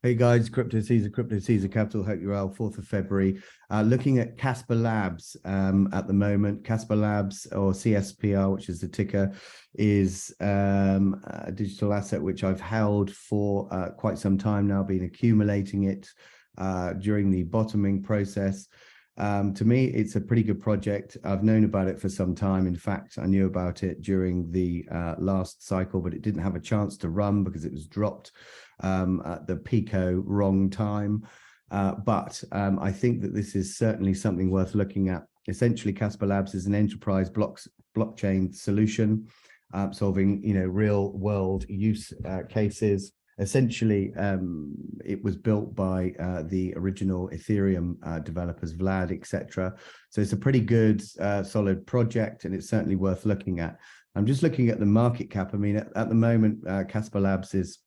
Hey guys, Crypto Caesar Capital. Hope you're well. 4th of February. Looking at Casper Labs at the moment. Casper Labs, or CSPR, which is the ticker, is a digital asset which I've held for quite some time now, been accumulating it during the bottoming process. To me, it's a pretty good project. I've known about it for some time. In fact, I knew about it during the last cycle, but it didn't have a chance to run because it was dropped at the Pico wrong time. But I think that this is certainly something worth looking at. Essentially, Casper Labs is an enterprise blockchain solution, solving real world use cases. Essentially, it was built by the original Ethereum developers, Vlad, etc. So it's a pretty good, solid project, and it's certainly worth looking at. I'm just looking at the market cap. I mean, at the moment, Casper Labs is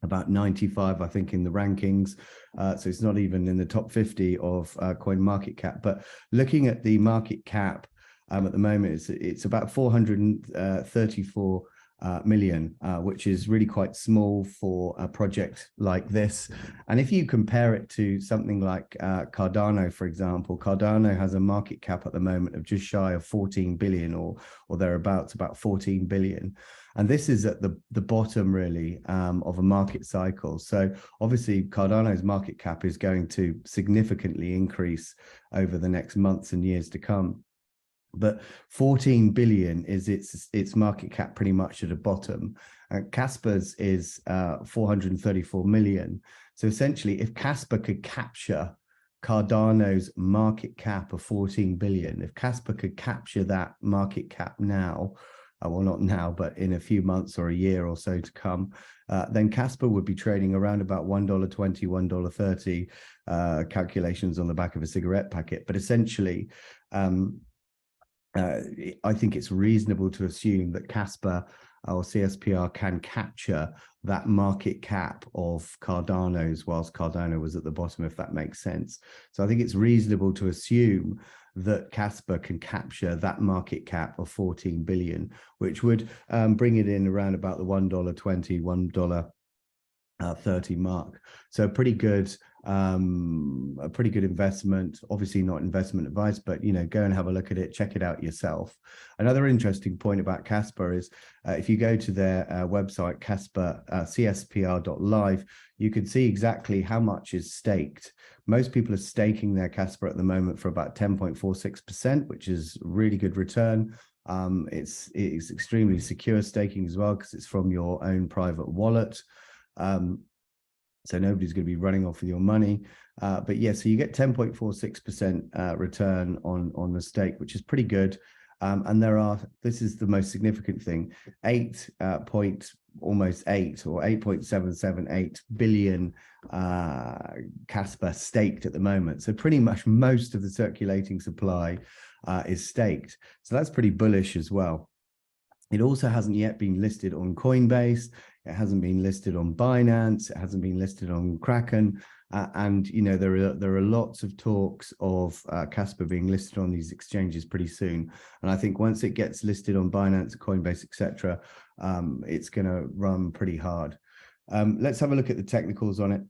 about 95, I think, in the rankings. So it's not even in the top 50 of coin market cap. But looking at the market cap at the moment, it's about 434 million, which is really quite small for a project like this. And if you compare it to something like Cardano, for example, Cardano has a market cap at the moment of just shy of 14 billion or thereabouts, about 14 billion. And this is at the bottom, really, of a market cycle. So obviously, Cardano's market cap is going to significantly increase over the next months and years to come. But 14 billion is its market cap pretty much at the bottom. Casper's is 434 million. So essentially, if Casper could capture Cardano's market cap of 14 billion, if Casper could capture that market cap now, well, not now, but in a few months or a year or so to come, then Casper would be trading around about $1.20, $1.30, calculations on the back of a cigarette packet. But essentially, I think it's reasonable to assume that Casper or CSPR can capture that market cap of Cardano's, whilst Cardano was at the bottom, if that makes sense. So I think it's reasonable to assume that Casper can capture that market cap of 14 billion, which would bring it in around about the $1.20, $1.30 mark. So a pretty good investment. Obviously not investment advice, but go and have a look at it, check it out yourself. Another interesting point about Casper is if you go to their website, Casper, CSPR.live, you can see exactly how much is staked. Most people are staking their Casper at the moment for about 10.46%, which is really good return. It's extremely secure staking as well, because it's from your own private wallet. So nobody's going to be running off with your money. But yeah, so you get 10.46% return on the stake, which is pretty good. And this is the most significant thing, almost 8.778 billion Casper staked at the moment. So pretty much most of the circulating supply is staked. So that's pretty bullish as well. It also hasn't yet been listed on Coinbase. It hasn't been listed on Binance. It hasn't been listed on Kraken. And there are lots of talks of Casper being listed on these exchanges pretty soon. And I think once it gets listed on Binance, Coinbase, etc., it's going to run pretty hard. Let's have a look at the technicals on it.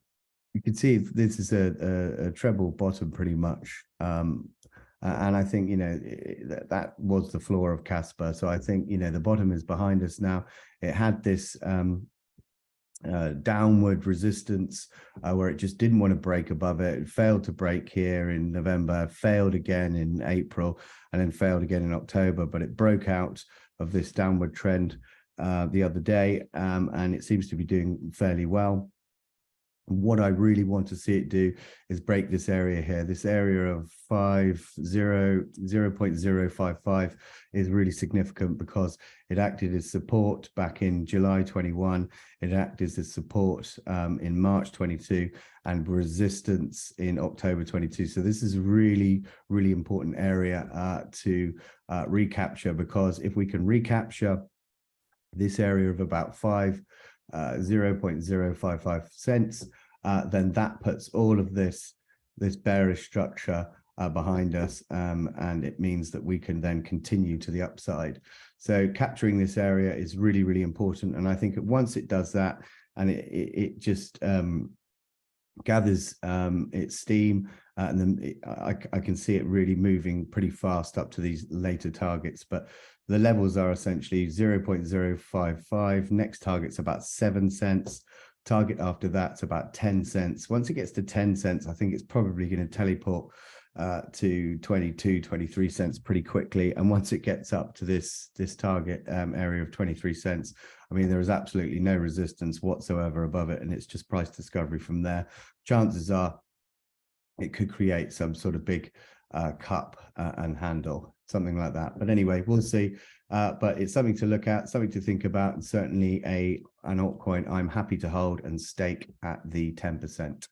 You can see this is a treble bottom pretty much. And I think, that was the floor of Casper. So I think, the bottom is behind us now. It had this downward resistance where it just didn't want to break above it. It failed to break here in November, failed again in April, and then failed again in October. But it broke out of this downward trend the other day, and it seems to be doing fairly well. What I really want to see it do is break this area here. This area of 0.055 is really significant because it acted as support back in July 21. It acted as support in March 22 and resistance in October 22. So this is a really, really important area to recapture, because if we can recapture this area of about 0.055 cents, then that puts all of this bearish structure behind us, and it means that we can then continue to the upside. So capturing this area is really, really important. And I think once it does that, and it just gathers its steam, and then I can see it really moving pretty fast up to these later targets. But the levels are essentially 0.055. Next target's about 7 cents. Target after that's about 10 cents. Once it gets to 10 cents, I think it's probably going to teleport to 22, 23 cents pretty quickly. And once it gets up to this target area of 23 cents, I mean, there is absolutely no resistance whatsoever above it, and it's just price discovery from there. Chances are it could create some sort of big cup and handle, something like that. But anyway, we'll see. But it's something to look at, something to think about, and certainly an altcoin I'm happy to hold and stake at the 10%.